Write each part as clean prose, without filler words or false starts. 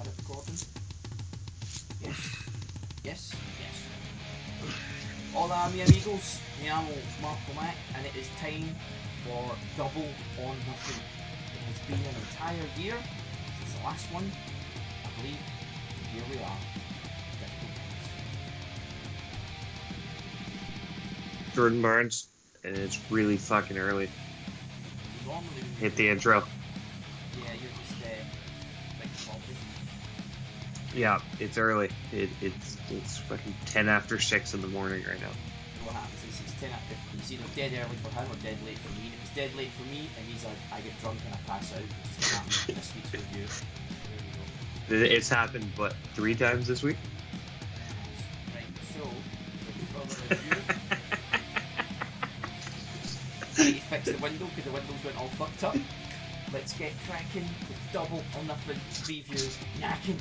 Start recording. Yes. Hola, mi amigos. Me llamo Marco Mac, and it is time for Double or Nothing. It has been an entire year since the last one, I believe, and here we are. Difficult times. Jordan Barnes, and it's really fucking early. Normally, Hit the intro. yeah, you're just big coffee. Yeah, it's early. It's fucking 10 after 6 in the morning right now. So what happens is it's 10 if it's either dead early for him or dead late for me. If it's dead late for me, it means I get drunk and I pass out, which is what happened in this week's review. There we go. It's happened, what, 3 times this week? Right, so for the review, I need to fix the window because the windows went all fucked up. Let's get cracking with Double or Nothing preview knacking.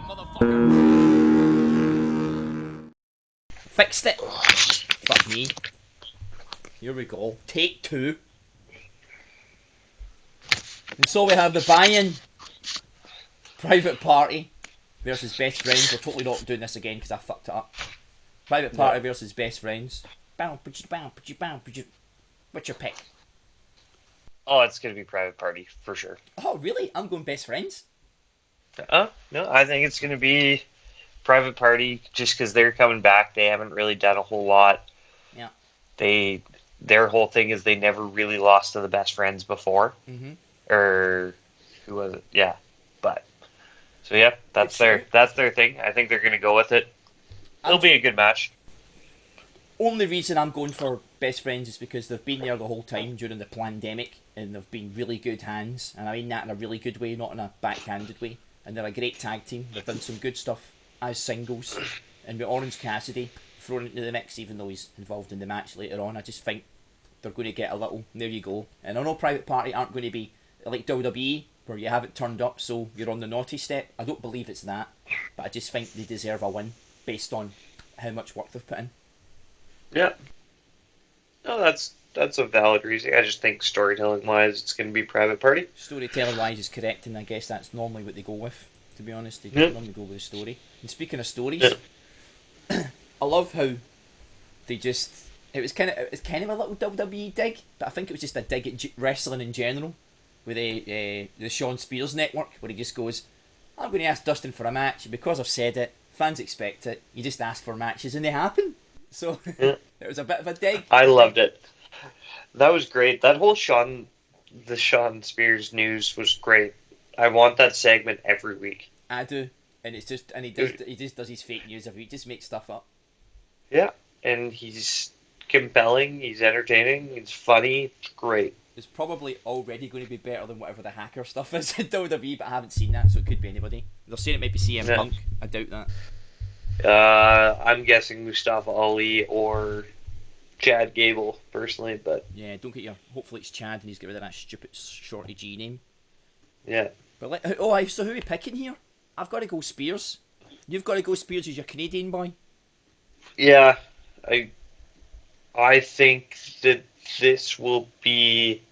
Motherfucker. Fixed it. Fuck me. Here we go. Take 2. And so we have the buy-in. Private Party versus Best Friends. We're totally not doing this again because I fucked it up. Private Party versus Best Friends. What's your pick? Oh, it's gonna be Private Party for sure. Oh, really? I'm going Best Friends. No, I think it's gonna be Private Party just because they're coming back. They haven't really done a whole lot. Yeah. Their whole thing is they never really lost to the Best Friends before. Mm-hmm. Or who was it? Yeah, but so yeah, that's their thing. I think they're gonna go with it. It'll be a good match. Only reason I'm going for Best Friends is because they've been there the whole time during the pandemic, and they've been really good hands, and I mean that in a really good way, not in a backhanded way. And they're a great tag team. They've done some good stuff as singles, and with Orange Cassidy thrown into the mix, even though he's involved in the match later on, I just think they're going to get a little. There you go. And I know Private Party aren't going to be like WWE, where you haven't turned up, so you're on the naughty step. I don't believe it's that, but I just think they deserve a win based on how much work they've put in. Yeah. No, that's a valid reason. I just think storytelling wise, it's going to be Private Party. Storytelling wise is correct, and I guess that's normally what they go with. To be honest, they normally go with a story. And speaking of stories, I love how they just. It's kind of a little WWE dig, but I think it was just a dig at wrestling in general, with the Sean Spears network, where he just goes, "I'm going to ask Dustin for a match, and because I've said it, fans expect it. You just ask for matches, and they happen." So it was a bit of a dig. I loved it. That was great. That whole Sean Spears news was great. I want that segment every week. I do, and it's just, and he just does his fake news every week. Just makes stuff up. Yeah, and he's compelling. He's entertaining. He's funny. It's great. It's probably already going to be better than whatever the hacker stuff is in WWE, but I haven't seen that, so it could be anybody. They're saying it might be CM Punk. I doubt that. I'm guessing Mustafa Ali or Chad Gable, personally, but... Yeah, don't get your... Hopefully it's Chad and he's get rid of that stupid Shorty G name. Yeah. But so who are we picking here? I've got to go Spears. You've got to go Spears as your Canadian boy. Yeah, I think that this will be...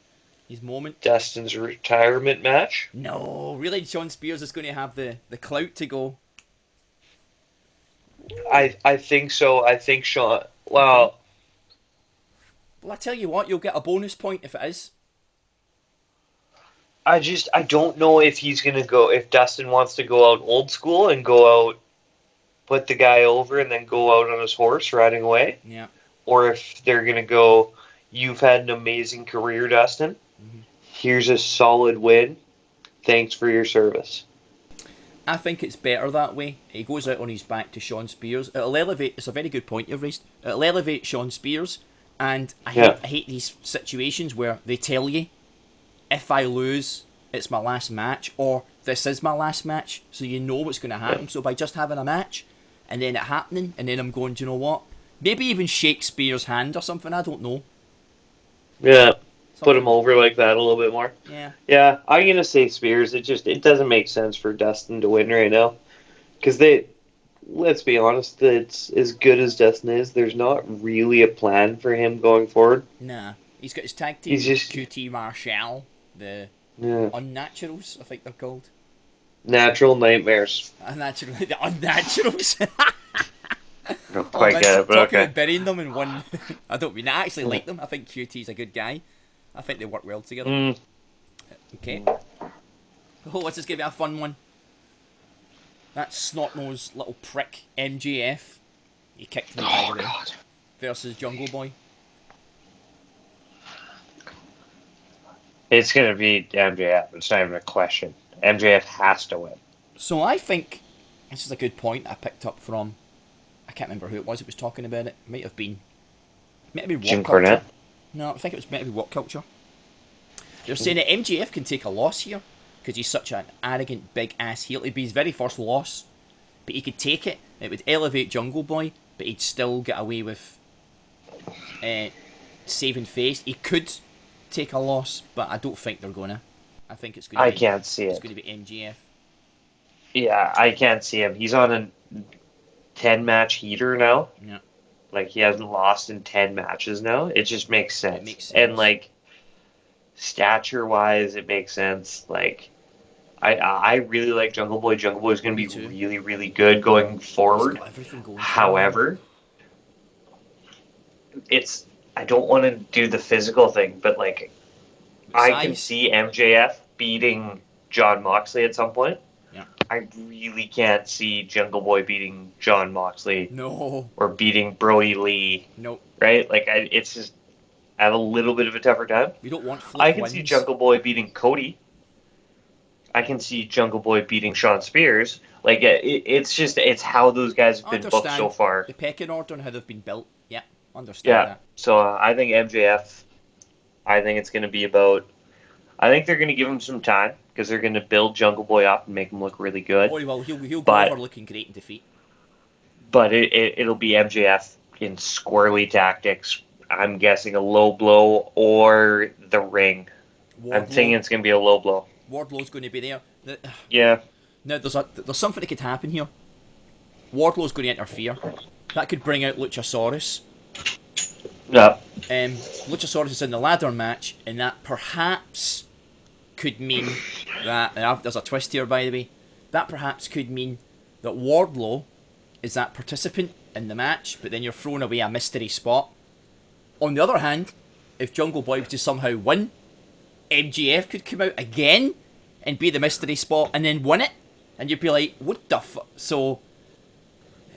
His moment. Dustin's retirement match. No, really, Sean Spears is going to have the clout to go. I think so. I think Sean... Well... Well, I tell you what, you'll get a bonus point if it is. I don't know if he's going to go... If Dustin wants to go out old school and go out, put the guy over and then go out on his horse riding away. Yeah. Or if they're going to go, you've had an amazing career, Dustin. Mm-hmm. Here's a solid win. Thanks for your service. I think it's better that way. He goes out on his back to Sean Spears. It'll elevate... It's a very good point you've raised. It'll elevate Sean Spears. And I hate these situations where they tell you, if I lose, it's my last match, or this is my last match, so you know what's going to happen. Yeah. So by just having a match, and then it happening, and then I'm going, do you know what? Maybe even Shakespeare's hand or something, I don't know. Yeah, put him over like that a little bit more. Yeah, I'm going to say Spears. It doesn't make sense for Dustin to win right now. Because let's be honest, it's as good as Dustin is. There's not really a plan for him going forward. Nah. He's got his tag team He's with just QT Marshall, the yeah, Unnaturals, I think they're called. natural nightmares. Unnatural, the Unnaturals. I don't Oh quite man, get it, but talking okay. about burying them in one. I don't mean I actually Yeah. like them. I think QT's a good guy. I think they work well together. Mm. Okay. Oh, what's this going to be a fun one? That snot-nosed little prick MJF. He kicked me by Oh the way. god. Versus Jungle Boy. It's gonna be MJF. It's not even a question. MJF has to win. So I think this is a good point I picked up from. I can't remember who it was that was talking about it. Might have been. Might have been Jim What Culture. Cornette. No, I think it was meant to be What Culture. They're saying that MJF can take a loss here because he's such an arrogant big ass heel. It'd be his very first loss, but he could take it. It would elevate Jungle Boy, but he'd still get away with saving face. He could take a loss, but I don't think they're gonna. I think it's gonna I be. can't see It's it. gonna be MJF. Yeah, I can't see him. He's on a 10-match heater now. Yeah, Like he hasn't lost in 10 matches now. It just makes sense. it makes sense. And like stature wise, it makes sense. Like I really like Jungle Boy. Jungle Boy is going to Me be too. really really good going He's forward. got everything going for him. However, it's I don't want to do the physical thing, but like I can Size? see MJF beating John Moxley at some point. Yeah. I really can't see Jungle Boy beating John Moxley No, or beating Brody Lee, no, right? Like it's just I have a little bit of a tougher time. we don't want flip I can wins. see Jungle Boy beating Cody. I can see Jungle Boy beating Shawn Spears. Like it's how those guys have been booked so Understand far. the pecking order and how they've been built. Yeah, understand Yeah. that. So I think MJF. I think it's going to be about. I think they're going to give him some time because they're going to build Jungle Boy up and make him look really good. Oh well, he'll go But- over looking great in defeat. But it'll be MJF in squirrely tactics. I'm guessing a low blow or the ring. I'm thinking it's going to be a low blow. Wardlow's going to be there. Yeah. Now there's something that could happen here. Wardlow's going to interfere. That could bring out Luchasaurus. Yeah. Luchasaurus is in the ladder match, and that perhaps could mean that there's a twist here, by the way. That perhaps could mean that Wardlow is that participant in the match, but then you're throwing away a mystery spot. On the other hand, if Jungle Boy was to somehow win, MJF could come out again and be the mystery spot and then win it, and you'd be like, "What the fuck?" So,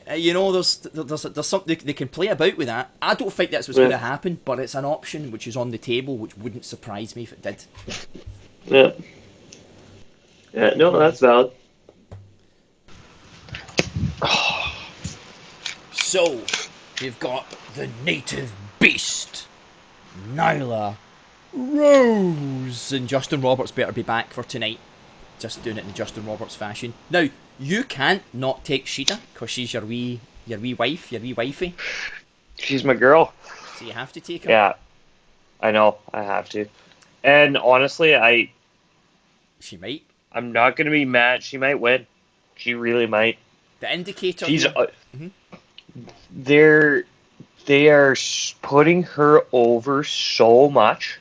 there's something they can play about with that. I don't think that's what's going to happen, but it's an option which is on the table, which wouldn't surprise me if it did. Yeah. Yeah. No, that's valid. So, we've got the native beast, Nyla Rose, and Justin Roberts better be back for tonight. Just doing it in Justin Roberts fashion. Now, you can't not take Sheeta because she's your wee wife, your wee wifey. She's my girl. So you have to take her. Yeah. I know. I have to. And honestly, She might. I'm not going to be mad. She might win. She really might. The indicator. She's. here- They are putting her over so much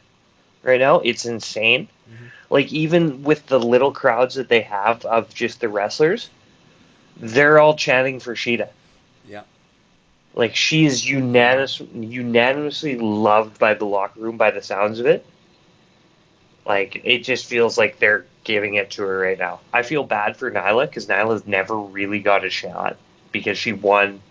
right now. It's insane. Mhm. Like even with the little crowds that they have of just the wrestlers, they're all chanting for Sheeta. Yeah. Like she is unanimously loved by the locker room by the sounds of it. Like it just feels like they're giving it to her right now. I feel bad for Nyla because Nyla's never really got a shot because she won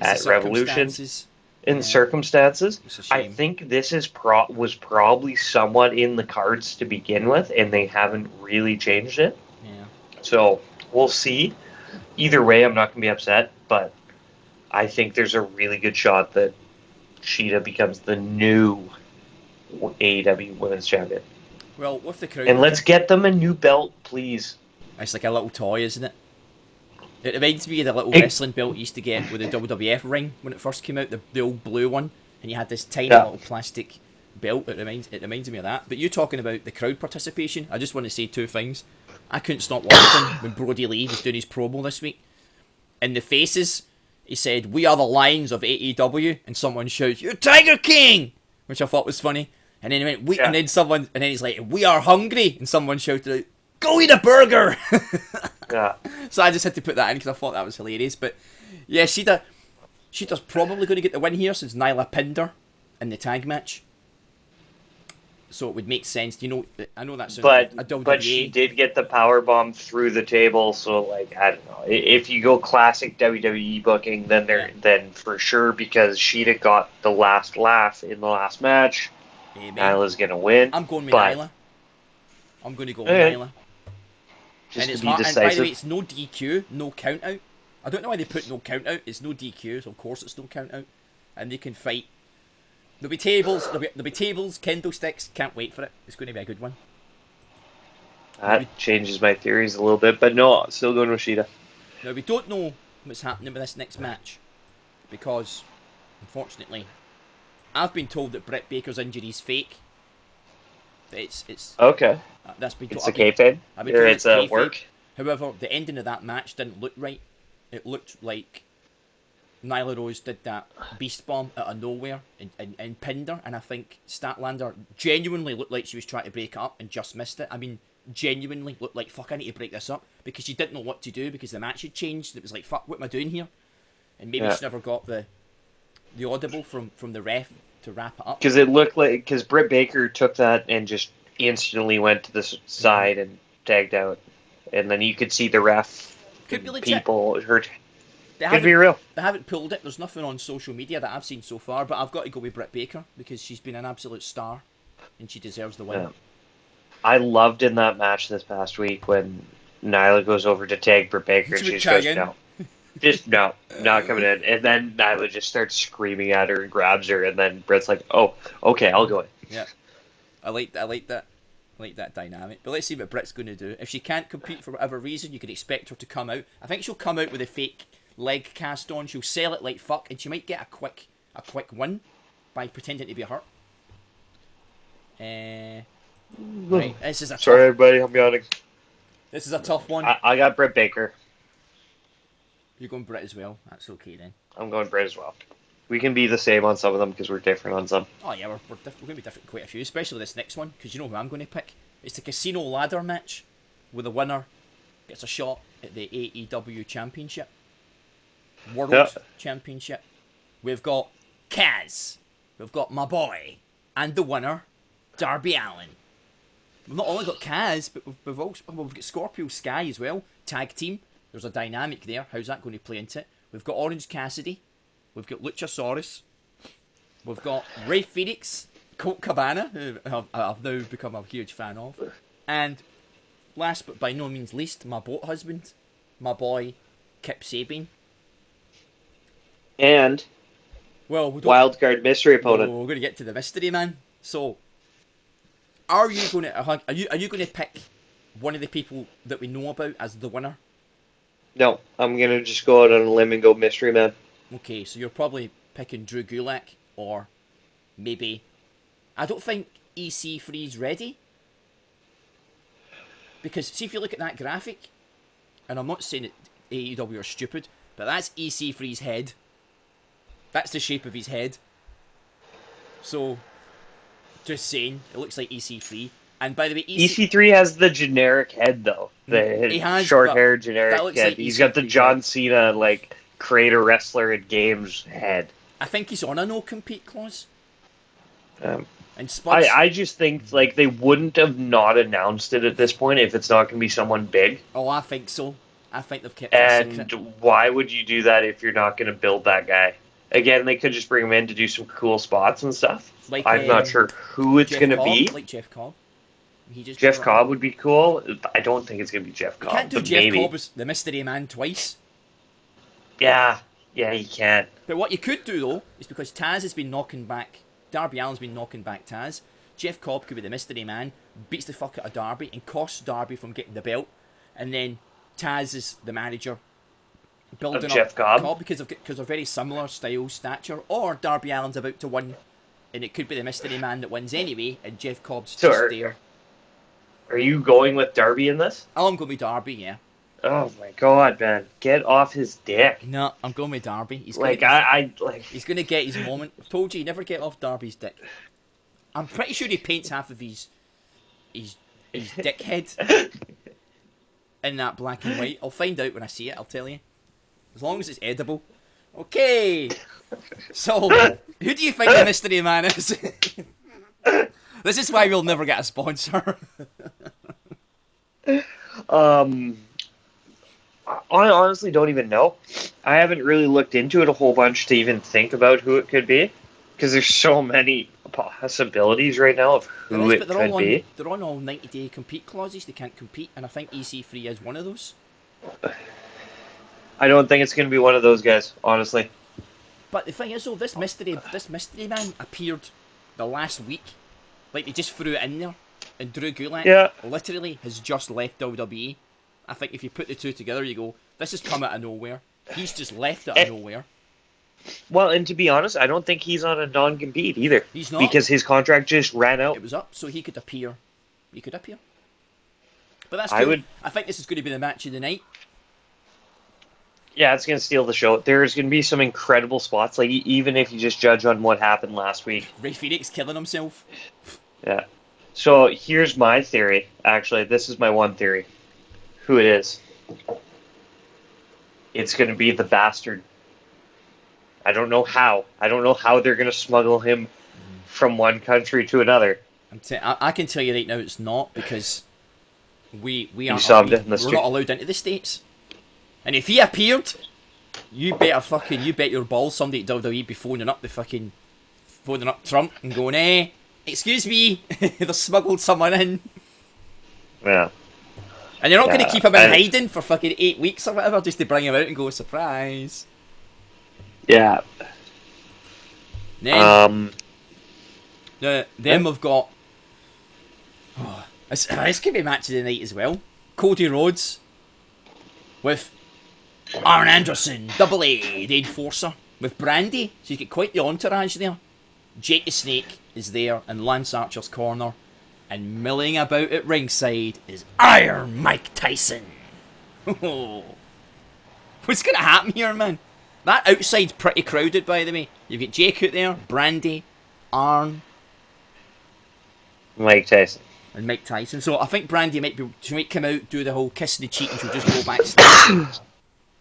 It's at the Revolution circumstances. in Yeah. circumstances. It's a I shame. think this is was probably somewhat in the cards to begin with, and they haven't really changed it. Yeah. So we'll see. Either way, I'm not going to be upset, but I think there's a really good shot that Sheeta becomes the new AEW Women's Champion. Well, with the crowd. And let's get them a new belt, please. It's like a little toy, isn't it? It reminds me of the little Hey. wrestling belt you used to get with the WWF ring when it first came out, the old blue one, and you had this tiny Yeah. little plastic belt. It reminds me of that. But you talking about the crowd participation, I just want to say two things. I couldn't stop laughing when Brody Lee was doing his promo this week. in the faces. He said, "We are the lions of AEW," and someone shouts, "You're Tiger King," which I thought was funny. And then he went, "We," and then he's like, "We are hungry," and someone shouted, "Go eat a burger!" Yeah. So I just had to put that in because I thought that was hilarious. But yeah, Sheeta's probably going to get the win here since Nyla pinned her in the tag match. So it would make sense. I know that's but she did get the power bomb through the table. So like I don't know, if you go classic WWE booking, then for sure, because Sheeta got the last laugh in the last match, Nyla's gonna win. I'm going with Nyla. I'm going to go with Nyla. Just and to it's be hard. decisive. And by the way, it's no DQ, no count out. I don't know why they put no count out. It's no DQ, so of course it's no count out, and they can fight. There'll be tables. There'll be tables, candlesticks. Can't wait for it. It's going to be a good one. That changes my theories a little bit, but no, still going with Sheeta. Now we don't know what's happening with this next match because, unfortunately, I've been told that Britt Baker's injury is fake. It's okay. That's been It's a kayfabe. Or it's a work. However, the ending of that match didn't look right. It looked like Nyla Rose did that beast bomb out of nowhere and pinned her, and I think Statlander genuinely looked like she was trying to break up and just missed it. I mean, genuinely looked like, fuck, I need to break this up, because she didn't know what to do because the match had changed. It was like, fuck, what am I doing here? And maybe she never got the audible from the ref to wrap it up. Because it looked like, because Britt Baker took that and just instantly went to the side and tagged out. And then you could see the ref, could be legit. People hurt. Could be real. They haven't pulled it. There's nothing on social media that I've seen so far, but I've got to go with Britt Baker because she's been an absolute star and she deserves the win. Yeah. I loved in that match this past week when Nyla goes over to tag Britt Baker and she just goes, no. Just no, not coming in. And then Nyla just starts screaming at her and grabs her, and then Britt's like, oh, okay, I'll go in. Yeah. I like that. I like that dynamic. But let's see what Britt's going to do. If she can't compete for whatever reason, you can expect her to come out. I think she'll come out with a fake leg cast on. She'll sell it like fuck, and she might get a quick win by pretending to be hurt. Right, this is a Sorry, everybody, I'm yawning. This is a tough one. I got Britt Baker. You're going Britt as well. That's okay then. I'm going Britt as well. We can be the same on some of them because we're different on some. Oh yeah, we're going to be different quite a few, especially this next one, because you know who I'm going to pick. It's the casino ladder match, where the winner gets a shot at the AEW Championship, World Championship. We've got Kaz, we've got my boy, and the winner, Darby Allin. We've not only got Kaz, but we've got Scorpio Sky as well, tag team. There's a dynamic there. How's that going to play into it? We've got Orange Cassidy. We've got Luchasaurus. We've got Rey Fenix, Colt Cabana, who I've now become a huge fan of. And last but by no means least, my boat husband, my boy, Kip Sabian. And wildcard mystery opponent. We're going to get to the mystery man. So, are you going to pick one of the people that we know about as the winner? No, I'm going to just go out on a limb and go mystery man. Okay, so you're probably picking Drew Gulak, or maybe... I don't think EC3's ready. Because, see, if you look at that graphic, and I'm not saying that AEW are stupid, but that's EC3's head. That's the shape of his head. So, just saying, it looks like EC3. And by the way, EC3 has the generic head, though. The short hair generic head. Like he's got the John Cena, like... create a wrestler in games head. I think he's on a no compete clause. And Spuds, I just think like they wouldn't have not announced it at this point if it's not going to be someone big. Oh, I think so. I think they've kept it a secret. And why would you do that if you're not going to build that guy? Again, they could just bring him in to do some cool spots and stuff. Like, I'm not sure who it's going to be. Like Jeff Cobb. Jeff Cobb would be cool. I don't think it's going to be Jeff Cobb. You can't do Jeff Cobb as the mystery man twice. Yeah, you can't. But what you could do, though, is because Taz has been knocking back... Darby Allin's been knocking back Taz. Jeff Cobb could be the mystery man, beats the fuck out of Darby, and costs Darby from getting the belt. And then Taz is the manager, building up Jeff Cobb because they're very similar style, stature. Or Darby Allin's about to win, and it could be the mystery man that wins anyway, and Jeff Cobb's just there. Are you going with Darby in this? I'm going with Darby, yeah. Oh my god, man! Get off his dick. No, I'm going with Darby. He's gonna Like I like. he's gonna get his moment. I've told you, never get off Darby's dick. I'm pretty sure he paints half of his his dick head in that black and white. I'll find out when I see it. I'll tell you. As long as it's edible. Okay. So, who do you think the mystery man is? This is why we'll never get a sponsor. I honestly don't even know. I haven't really looked into it a whole bunch to even think about who it could be, because there's so many possibilities right now of There who is, it but they're could be. all 90-day compete clauses. They can't compete, and I think EC3 is one of those. I don't think it's going to be one of those guys, honestly. But the thing is, though, this mystery man appeared the last week. Like they just threw it in there, and Drew Gulak Yeah. literally has just left WWE. I think if you put the two together, you go, this has come out of nowhere. He's just left out of nowhere. Well, and to be honest, I don't think he's on a non-compete either. He's not. Because his contract just ran out. It was up, so he could appear. He could appear. But that's I cool. would. I think this is going to be the match of the night. Yeah, it's going to steal the show. There's going to be some incredible spots, like even if you just judge on what happened last week. Ray Phoenix killing himself. Yeah. So here's my theory. Actually, this is my one theory. Who it is? It's going to be the bastard. I don't know how. I don't know how they're going to smuggle him from one country to another. I can tell you right now, it's not because we're not allowed into the States. And if he appeared, you bet your balls somebody at WWE be phoning up Trump and going, excuse me, they smuggled someone in. Yeah. And you're not going to keep him in hiding for fucking 8 weeks or whatever just to bring him out and go, surprise. Yeah. Then, we've got... this could be match of the night as well. Cody Rhodes with Arn Anderson, Double A, the Enforcer, with Brandy. So you get quite the entourage there. Jake the Snake is there in Lance Archer's corner. And milling about at ringside is Iron Mike Tyson. What's going to happen here, man? That outside's pretty crowded, by the way. You've got Jake out there, Brandy, Arn, Mike Tyson. And Mike Tyson. So I think Brandy might come out, do the whole kiss and the cheek, and she'll just go backstage.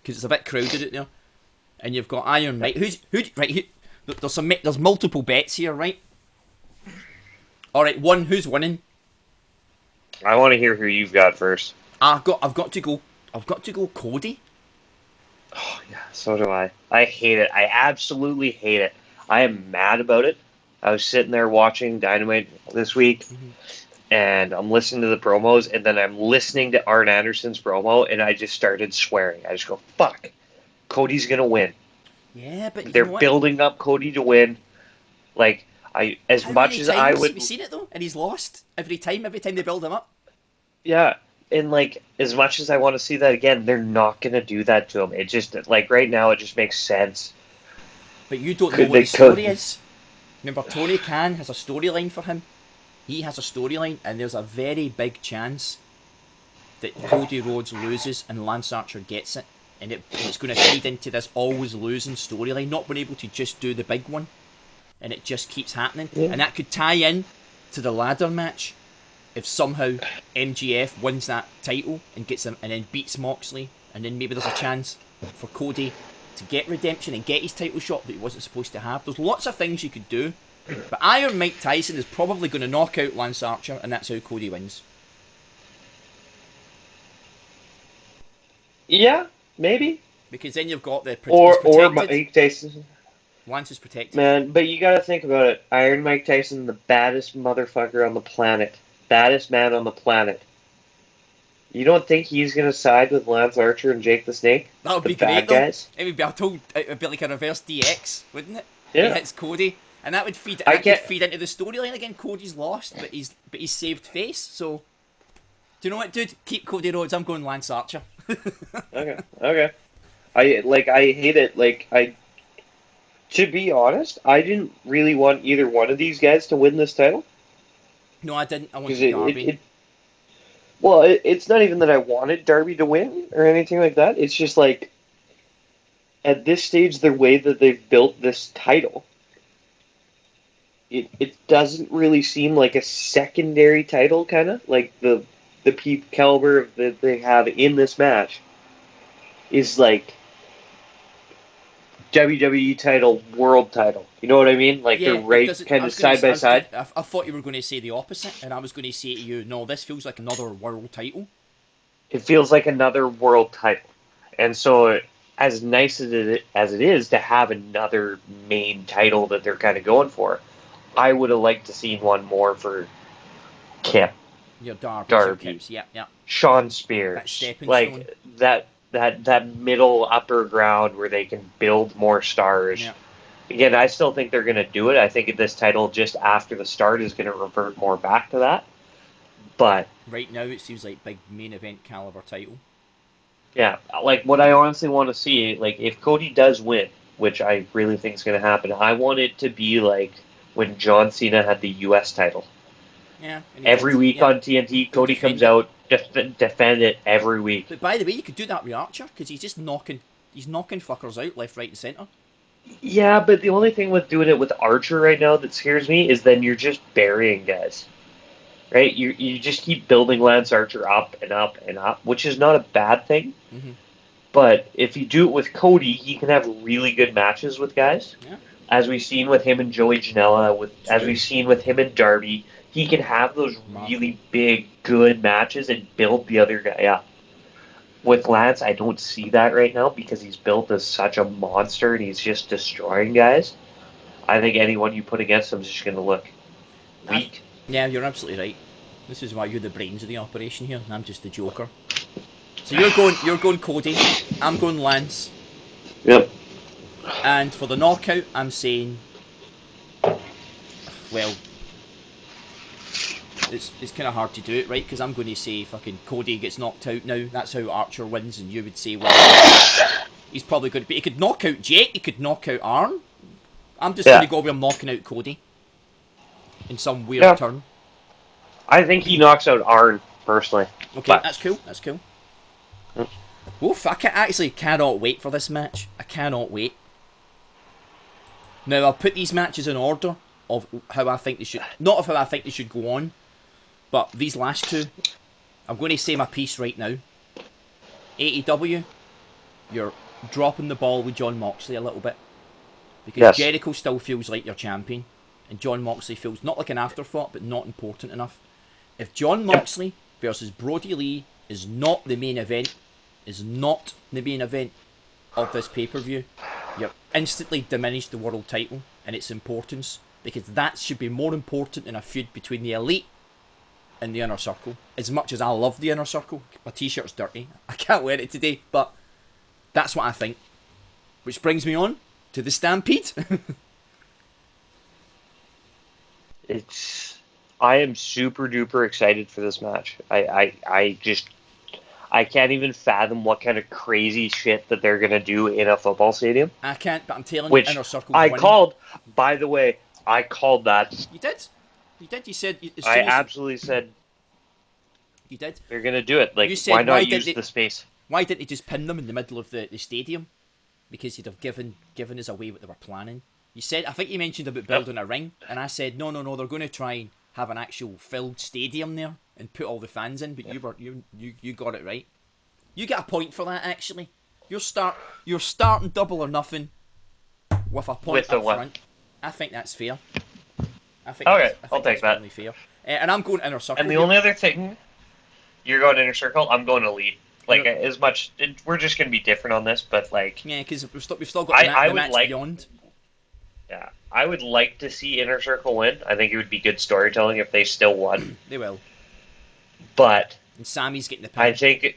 Because it's a bit crowded out there. And you've got Iron Mike. There's multiple bets here, right? Alright, who's winning? I want to hear who you've got first. I've got to go Cody. Oh yeah, so do I. I hate it. I absolutely hate it. I am mad about it. I was sitting there watching Dynamite this week, and I'm listening to the promos, and then I'm listening to Arn Anderson's promo, and I just started swearing. I just go, fuck. Cody's gonna win. Yeah, but they're building up Cody to win. Like, Have you seen it though? And he's lost every time they build him up. Yeah, and like as much as I want to see that again, they're not gonna do that to him. It just like right now, it just makes sense. But you don't know what the story is. Remember, Tony Khan has a storyline for him. He has a storyline, and there's a very big chance that Cody Rhodes loses and Lance Archer gets it, and it's going to feed into this always losing storyline, not being able to just do the big one. And it just keeps happening. Yeah. And that could tie in to the ladder match if somehow MJF wins that title and gets him and then beats Moxley, and then maybe there's a chance for Cody to get redemption and get his title shot that he wasn't supposed to have. There's lots of things you could do. But Iron Mike Tyson is probably going to knock out Lance Archer, and that's how Cody wins. Yeah, maybe. Because then you've got the or Mike Tyson. Lance is protected. Man, but you gotta think about it. Iron Mike Tyson, the baddest motherfucker on the planet. Baddest man on the planet. You don't think he's gonna side with Lance Archer and Jake the Snake? That would be great, though. It would be like a reverse DX, wouldn't it? Yeah. He hits Cody, and that would feed into the storyline again. Cody's lost, but he's saved face. So, do you know what, dude? Keep Cody Rhodes. I'm going Lance Archer. Okay. I hate it. To be honest, I didn't really want either one of these guys to win this title. No, I didn't. I wanted Darby. Well, it's not even that I wanted Darby to win or anything like that. It's just like at this stage, the way that they've built this title, it doesn't really seem like a secondary title, kind of like the peak caliber that they have in this match is like WWE title, world title. You know what I mean? Like they're Yeah, it right, doesn't. kind I of was gonna. side by side. I thought you were going to say the opposite, and I was going to say to you, no, this feels like another world title. It feels like another world title, and so as nice as it is to have another main title that they're kind of going for, I would have liked to seen one more for Kip, Your Darby's, your Darby, Kips. Yeah, yeah. Sean That Spears, stepping stone. like that middle upper ground where they can build more stars. Yeah. Again, I still think they're going to do it. I think this title just after the start is going to revert more back to that. But Right now, it seems like big main event caliber title. yeah, like what I honestly want to see, like if Cody does win, which I really think is going to happen, I want it to be like when John Cena had the U.S. title. Yeah, and he did. Every week Yeah, on TNT, he'll Cody comes defend it. out, defend it every week. But by the way, you could do that with Archer because he's just knocking. He's knocking fuckers out left, right, and centre. Yeah, but the only thing with doing it with Archer right now that scares me is then you're just burying guys. Right? You just keep building Lance Archer up and up and up, which is not a bad thing. Mm-hmm. But if you do it with Cody, he can have really good matches with guys. Yeah. As we've seen with him and Joey Janela, as True. we've seen with him and Darby, he can have those Marco. really big, good matches and build the other guy up. With Lance, I don't see that right now because he's built as such a monster and he's just destroying guys. I think anyone you put against him is just going to look weak. Yeah, you're absolutely right. This is why you're the brains of the operation here, and I'm just the joker. So you're going Cody. I'm going Lance. Yep. And for the knockout, I'm saying, well, it's kind of hard to do it, right? Because I'm going to say fucking Cody gets knocked out now. That's how Archer wins, and you would say, well, he's probably going to be. He could knock out Jet. He could knock out Arn. I'm just going to Yeah. go with him knocking out Cody in some weird Yeah. turn. I think he knocks out Arn personally. Okay, But that's cool. That's cool. Oof, I actually cannot wait for this match. I cannot wait. Now, I'll put these matches in order of how I think they should... Not of how I think they should go on, but these last two, I'm going to say my piece right now. AEW, you're dropping the ball with Jon Moxley a little bit. Because yes. Jericho still feels like your champion, and Jon Moxley feels not like an afterthought, but not important enough. If Jon Moxley versus Brody Lee is not the main event, of this pay-per-view, you've instantly diminished the world title and its importance, because that should be more important than a feud between the Elite and the Inner Circle. As much as I love the Inner Circle, my t-shirt's dirty, I can't wear it today, but that's what I think. Which brings me on to the Stampede. I am super duper excited for this match. I can't even fathom what kind of crazy shit that they're gonna do in a football stadium. I can't, but I'm telling you, Which Inner Circle's I winning. called. By the way, I called that. You did. You did. You said as I soon as absolutely said you did. they're gonna do it. Like, You said, why why not did use they- the space? Why didn't he just pin them in the middle of the stadium? Because he'd have given us away what they were planning. You said, I think you mentioned about building a ring, and I said no, they're going to try and have an actual filled stadium there and put all the fans in. But you got it right. You get a point for that actually. You're starting double or nothing with a point With the up what? front. I think that's fair. I think Okay, that's, I think I'll take that's that. only fair. And I'm going Inner Circle. And the here. only other thing, you're going Inner Circle. I'm going Elite. Like, Inner- as much, we're just gonna be different on this, but like, Yeah, because we've still got I the would match like- beyond. yeah, I would like to see Inner Circle win. I think it would be good storytelling if they still won. They will. But And Sammy's getting the pin.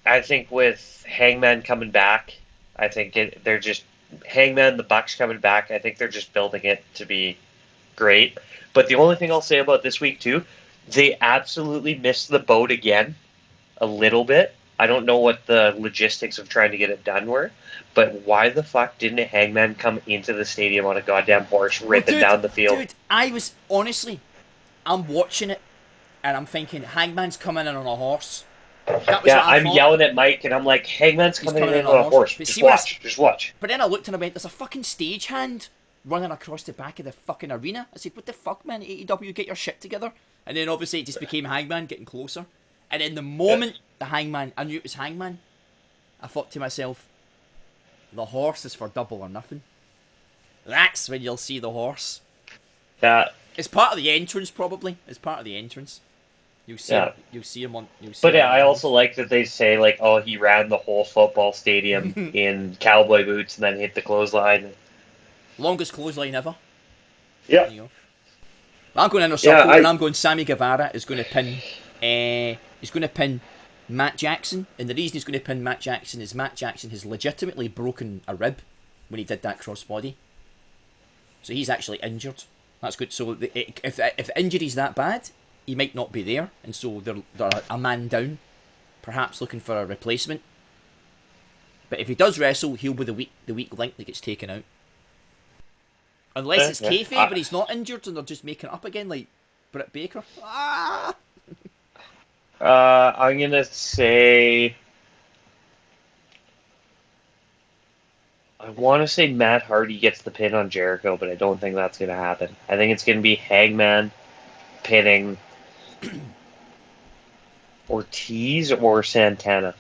I think with Hangman coming back, I think they're just Hangman, the Bucks coming back. I think they're just building it to be great. But the only thing I'll say about this week too, they absolutely missed the boat again, a little bit. I don't know what the logistics of trying to get it done were, but why the fuck didn't Hangman come into the stadium on a goddamn horse ripping Dude, down the field? Dude, I was honestly, I'm watching it, and I'm thinking, Hangman's coming in on a horse. That was Yeah, what I I'm thought. yelling at Mike, and I'm like, Hangman's He's coming coming in in on on a a horse. But Just see when watch. Just watch. But then I looked and I went, there's a fucking stagehand running across the back of the fucking arena. I said, what the fuck, man? AEW, get your shit together. And then obviously it just became Hangman getting closer. And in the moment the Hangman, I knew it was Hangman, I thought to myself, the horse is for Double or Nothing. That's when you'll see the horse. Yeah. It's part of the entrance, probably. It's part of the entrance. You'll see. Yeah. You'll see him on. But yeah, I also like that they say like, oh, he ran the whole football stadium in cowboy boots and then hit the clothesline. Longest clothesline ever. Yeah. There you go. I'm going inner circle, Yeah, and I'm going Sammy Guevara is going to pin. He's going to pin Matt Jackson, and the reason he's going to pin Matt Jackson is Matt Jackson has legitimately broken a rib when he did that crossbody. So he's actually injured. That's good. So if the injury's that bad, he might not be there, and so they're a man down, perhaps looking for a replacement. But if he does wrestle, he'll be the weak link that gets taken out. Unless it's kayfabe, but he's not injured, and they're just making it up again, like Britt Baker. Ah! I'm gonna say. I want to say Matt Hardy gets the pin on Jericho, but I don't think that's gonna happen. I think it's gonna be Hangman pinning Ortiz or Santana.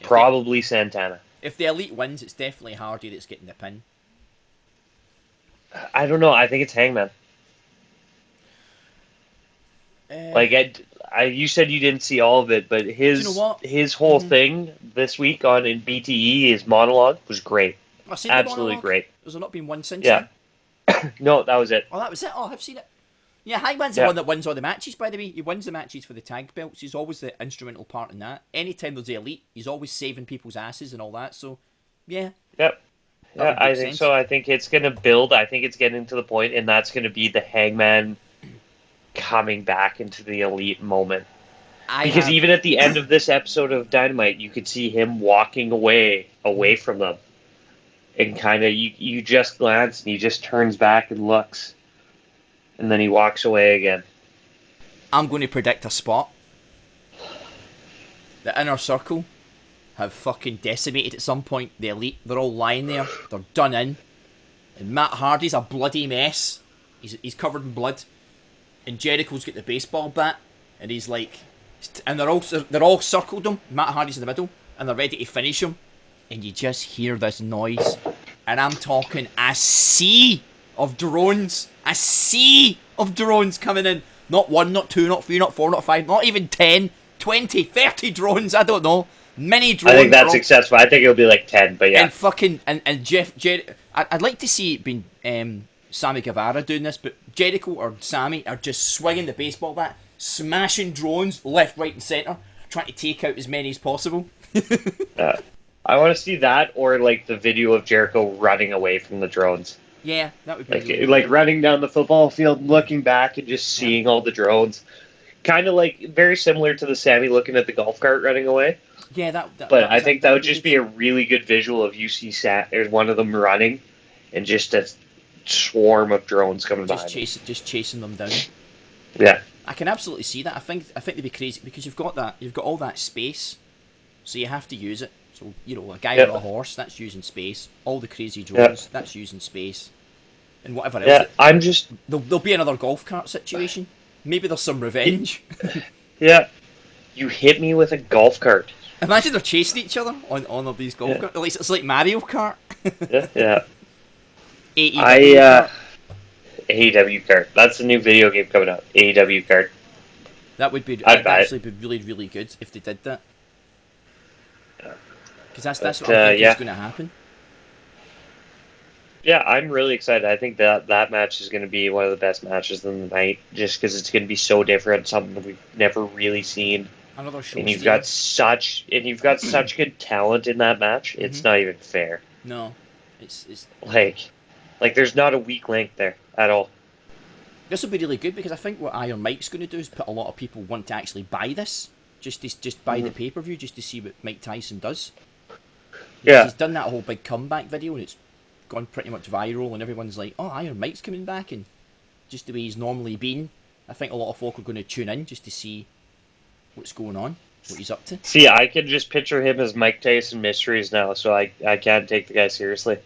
Probably Santana. If the Elite wins, it's definitely Hardy that's getting the pin. I don't know. I think it's Hangman. You said you didn't see all of it, but his whole thing this week in BTE, his monologue was great. I've seen Absolutely great. Has there not been one since? Yeah. No, that was it. Oh, that was it. Oh, I've seen it. Yeah, Hangman's the one that wins all the matches. By the way, he wins the matches for the tag belts. He's always the instrumental part in that. Anytime there's the Elite, he's always saving people's asses and all that. So, yeah. Yep. Yeah, I think so. I think it's going to build. I think it's getting to the point, and that's going to be the Hangman coming back into the Elite moment. Because even at the end of this episode of Dynamite, you could see him walking away from them. And kind of, you just glance, and he just turns back and looks. And then he walks away again. I'm going to predict a spot. The Inner Circle have fucking decimated at some point. The Elite, they're all lying there. They're done in. And Matt Hardy's a bloody mess. He's covered in blood. And Jericho's got the baseball bat. And he's like... And they're all circled him. Matt Hardy's in the middle. And they're ready to finish him. And you just hear this noise. And I'm talking a sea of drones. A sea of drones coming in. Not 1, not 2, not 3, not 4, not 5, not even 10, 20, 30 drones. I don't know. Many drones. I think that's successful. I think it'll be like 10, but yeah. And fucking and I'd like to see it being Sammy Guevara doing this, but Jericho or Sammy are just swinging the baseball bat, smashing drones left, right, and centre, trying to take out as many as possible. I want to see that, or like the video of Jericho running away from the drones. Yeah, that would be like running down the football field, looking back, and just seeing all the drones. Kind of like very similar to the Sammy looking at the golf cart running away. Yeah, but I think that would just be a really good visual of you see there's one of them running, and just a swarm of drones coming behind. Just chasing them down. Yeah, I can absolutely see that. I think they'd be crazy because you've got all that space, so you have to use it. So a guy on a horse, that's using space. All the crazy drones, that's using space, and whatever else. Yeah, there'll be another golf cart situation. Maybe there's some revenge. Yeah, you hit me with a golf cart. Imagine they're chasing each other on one of these golf carts. At least it's like Mario Kart. Yeah. AEW AEW Kart. That's the new video game coming out. AEW Kart. That would be. That'd actually be really, really good if they did that. Because that's what I think is going to happen. Yeah, I'm really excited. I think that match is going to be one of the best matches of the night, just because it's going to be so different, something that we've never really seen. Another show. And you've got such good talent in that match. It's not even fair. No, it's like there's not a weak link there at all. This will be really good because I think what Iron Mike's going to do is put a lot of people want to actually buy this, just buy the pay-per-view just to see what Mike Tyson does. Because he's done that whole big comeback video and it's gone pretty much viral and everyone's like, oh, Iron Mike's coming back, and just the way he's normally been, I think a lot of folk are going to tune in just to see what's going on, what he's up to. See, I can just picture him as Mike Tyson Mysteries now, so I can't take the guy seriously.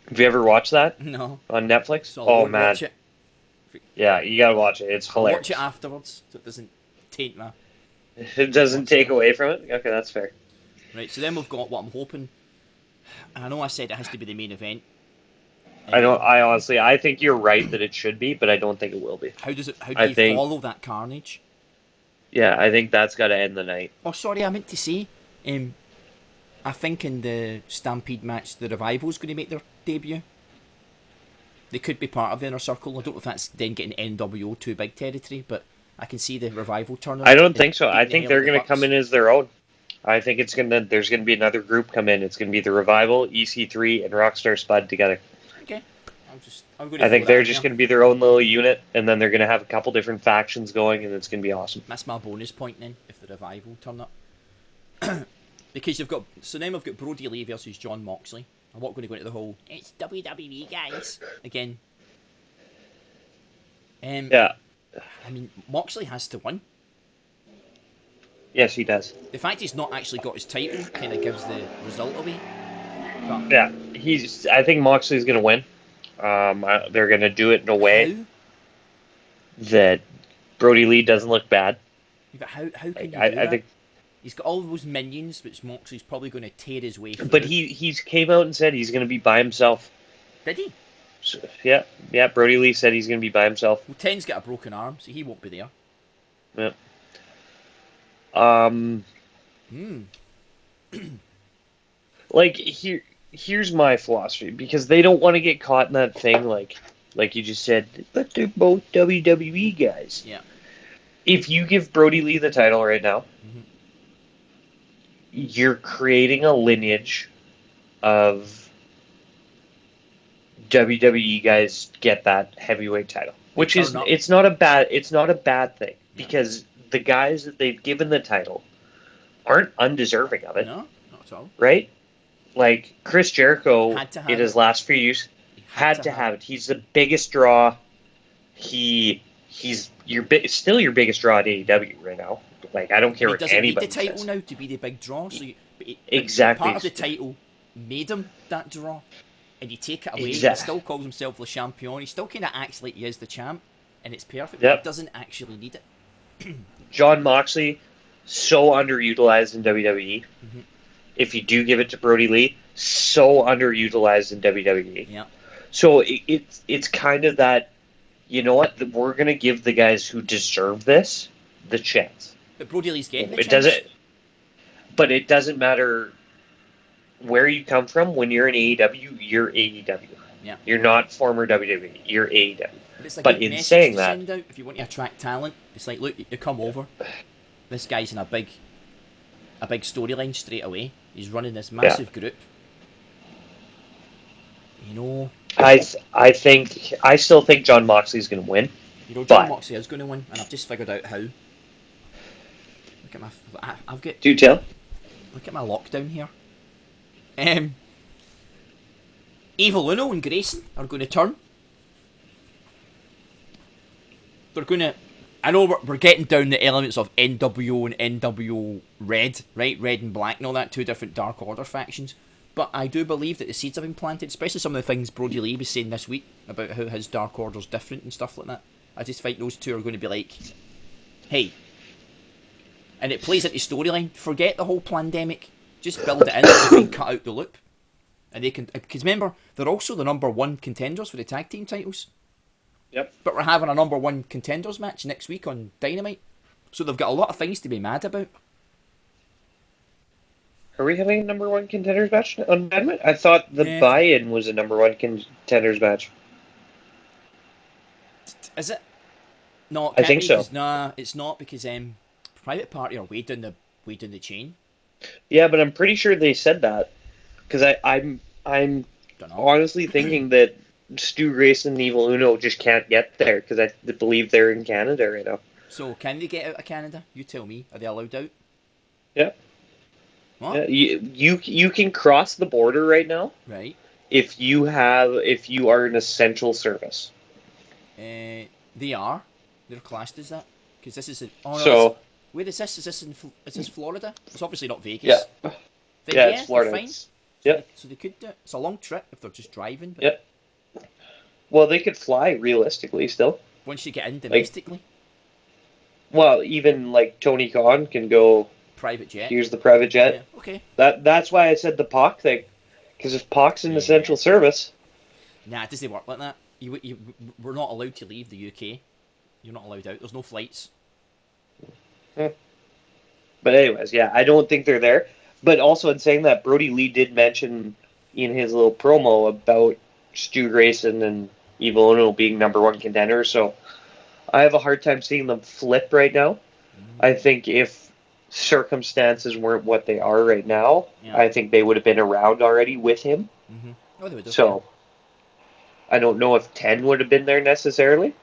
Have you ever watched that No, on Netflix? so I Oh won't man, watch it. yeah, you gotta watch it. It's I'll hilarious. watch it afterwards, so it doesn't taint my. It doesn't take away from it. Okay, that's fair. Right, so then we've got what I'm hoping. And I know I said it has to be the main event. I don't. I honestly, I think you're right that it should be, but I don't think it will be. How do I you think, follow that carnage? yeah, I think that's got to end the night. Oh, sorry, I meant to say. I think in the Stampede match, the Revival's going to make their debut. They could be part of the Inner Circle. I don't know if that's then getting NWO too big territory, but I can see the Revival turning. I don't think so. I beating think the hell they're out of the going to come Bucks. in as their own. I think there's going to be another group come in. It's going to be the Revival, EC3, and Rockstar Spud together. Okay, I'm going to. I think they're just going to be their own little unit, and then they're going to have a couple different factions going, and it's going to be awesome. That's my bonus point then, if the Revival turn up. Because then we've got Brody Lee versus John Moxley. I'm not going to go into the whole it's WWE guys again. Yeah. I mean, Moxley has to win. Yes, he does. The fact he's not actually got his title kind of gives the result away. But Yeah, I think Moxley's going to win. They're going to do it in a way that Brody Lee doesn't look bad. Yeah, but how can you do I that? think, He's got all those minions, which Moxley's probably going to tear his way through. but he's came out and said he's going to be by himself. Did he? So, yeah. Brody Lee said he's going to be by himself. Well, Ten's got a broken arm, so he won't be there. Yeah. Like here's my philosophy, because they don't want to get caught in that thing like you just said, but they're both WWE guys. Yeah. If you give Brody Lee the title right now, you're creating a lineage of WWE guys get that heavyweight title, which is it's not a bad thing, because the guys that they've given the title aren't undeserving of it. No, not at all. Right? Like Chris Jericho in his last few years had to have it. He's the biggest draw. He's still your biggest draw at AEW right now. Like, I don't care what anybody says. He doesn't need the title now to be the big draw. So exactly. Part of the title made him that draw, and you take it away. Exactly. He still calls himself Le Champion. He still kind of acts like he is the champ, and it's perfect. Yep. But he doesn't actually need it. John Moxley, so underutilized in WWE. Mm-hmm. If you do give it to Brody Lee, so underutilized in WWE. Yeah. So it's kind of that, you know what, we're going to give the guys who deserve this the chance. But Brody Lee's getting the chance. But it doesn't matter where you come from. When you're in AEW, you're AEW. Yeah. You're not former WWE. You're AEW. But in saying that, out, if you want to attract talent, it's like, look, you come over. This guy's in a big storyline straight away. He's running this massive group. You know, I still think John Moxley's going to win. You know, John Moxley is going to win, and I've just figured out how. Look at I've got. Do tell. Look at my lockdown here. Evil Uno and Grayson are going to turn. They're going to. I know we're getting down the elements of NWO and NWO Red, right? Red and Black and all that, two different Dark Order factions. But I do believe that the seeds have been planted, especially some of the things Brody Lee was saying this week about how his Dark Order's different and stuff like that. I just think those two are going to be like, hey. And it plays into storyline. Forget the whole pandemic. Just build it in and cut out the loop. And they can, because remember, they're also the number one contenders for the tag team titles. Yep. But we're having a number one contenders match next week on Dynamite. So they've got a lot of things to be mad about. Are we having a number one contenders match on Dynamite? I thought the buy-in was a number one contenders match. Is it? No, I think so. Nah, it's not, because Private Party are way down the chain. Yeah, but I'm pretty sure they said that, because I'm honestly thinking that Stu Grayson and Evil Uno just can't get there, because I believe they're in Canada right now. So can they get out of Canada? You tell me. Are they allowed out? Yeah. What? Yeah, you can cross the border right now. Right. If you are an essential service. They are. They're classed as that. Because this is... Oh, no, So where is this? Is this is this Florida? It's obviously not yeah, Vegas. Then, yeah, yeah, it's Florida. they're fine. It's, So, yep, so they could do it. It's a long trip if they're just driving, but yep. Well, they could fly realistically still. once you get in Like, domestically, well, even like Tony Khan can go. private jet. Here's the private Yeah, jet. okay. That's why I said the Pac thing, because if Pac's in Yeah. essential service, Nah, it doesn't work like that. We're not allowed to leave the UK. You're not allowed out. There's no flights. but anyways, yeah, I don't think they're there. But also in saying that, Brody Lee did mention in his little promo about Stu Grayson and Evil Uno being number one contenders. So I have a hard time seeing them flip right now. I think if circumstances weren't what they are right now, Yeah. I think they would have been around already with him. Mm-hmm. Oh, they would have. So I don't know if 10 would have been there necessarily.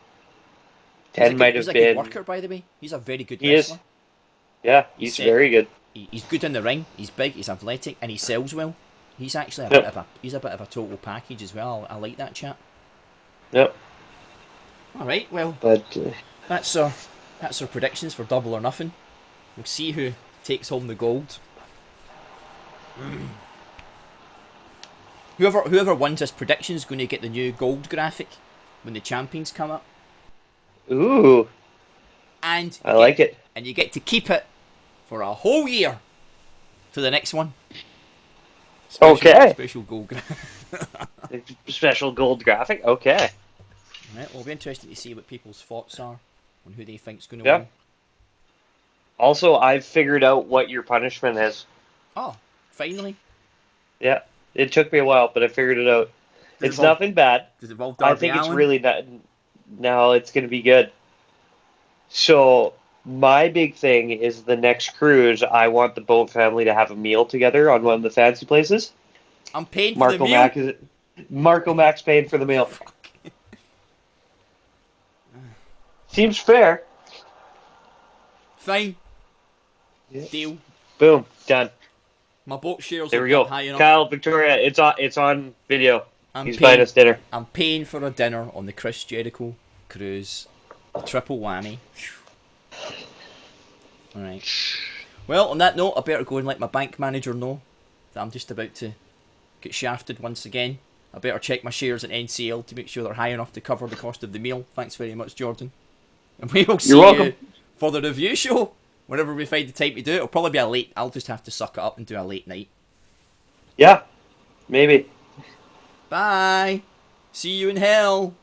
10 might He's have a good been. worker, by the way. He's a very good He is. wrestler. Yeah, he's very good. He's good in the ring. He's big. He's athletic, and he sells well. He's actually Yep. a bit of a total package as well. I like that chap. Yep. All right. Well, But that's our predictions for Double or Nothing. We'll see who takes home the gold. Whoever wins this prediction is going to get the new gold graphic when the champions come up, ooh, and I like it. And you get to keep it for a whole year to the next one. Special gold graphic. Special gold graphic. Okay. Right, well, it'll be interesting to see what people's thoughts are on who they think's going to Yeah. win. Also, I've figured out what your punishment is. Oh, finally. Yeah, it took me a while, but I figured it out. It's involve- nothing bad. Does it involve I Darby think it's Allin? really not. No, it's going to be good. So my big thing is the next cruise. I want the boat family to have a meal together on one of the fancy places. I'm paying for the meal. Marco Mac's paying for the meal. Seems fair. Fine. Yeah. Deal. Boom, done. My boat shares There are we go. high enough. Kyle, Victoria, it's on video. I'm He's paying- buying us dinner. I'm paying for a dinner on the Chris Jericho cruise. Triple whammy. Alright. Well, on that note, I better go and let my bank manager know that I'm just about to get shafted once again. I better check my shares in NCL to make sure they're high enough to cover the cost of the meal. Thanks very much, Jordan. And we will see You're welcome. you for the review show whenever we find the time to do it. It'll probably be a late. I'll just have to suck it up and do a late night. Yeah, maybe. Bye. See you in hell.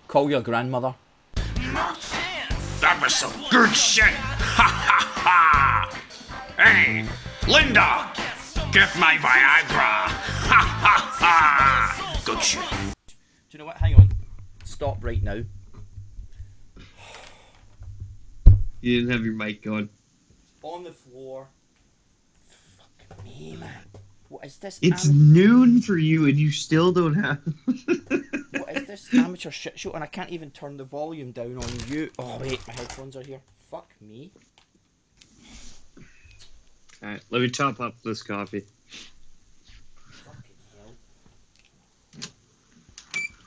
Call your grandmother. That was some good shit! Ha ha ha! Hey, Linda! Get my Viagra! Ha ha ha! Good shit. Do you know what? Hang on. Stop right now. You didn't have your mic going. On the floor. Fuck me, man. What is this? It's noon for you and you still don't have. What is this amateur shit show? And I can't even turn the volume down on you. Oh wait, my headphones are here. Fuck me. Alright, let me top up this coffee. Fucking hell.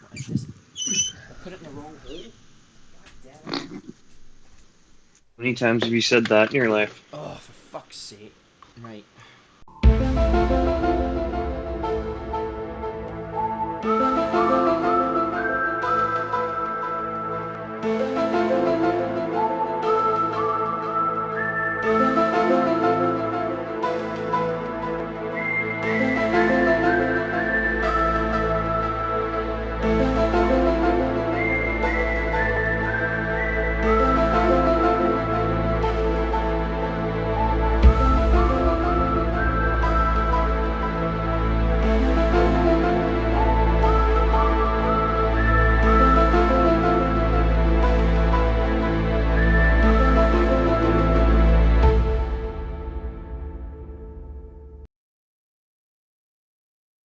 What is this? I put it in the wrong hole. God damn it. How many times have you said that in your life? Oh, for fuck's sake. Right.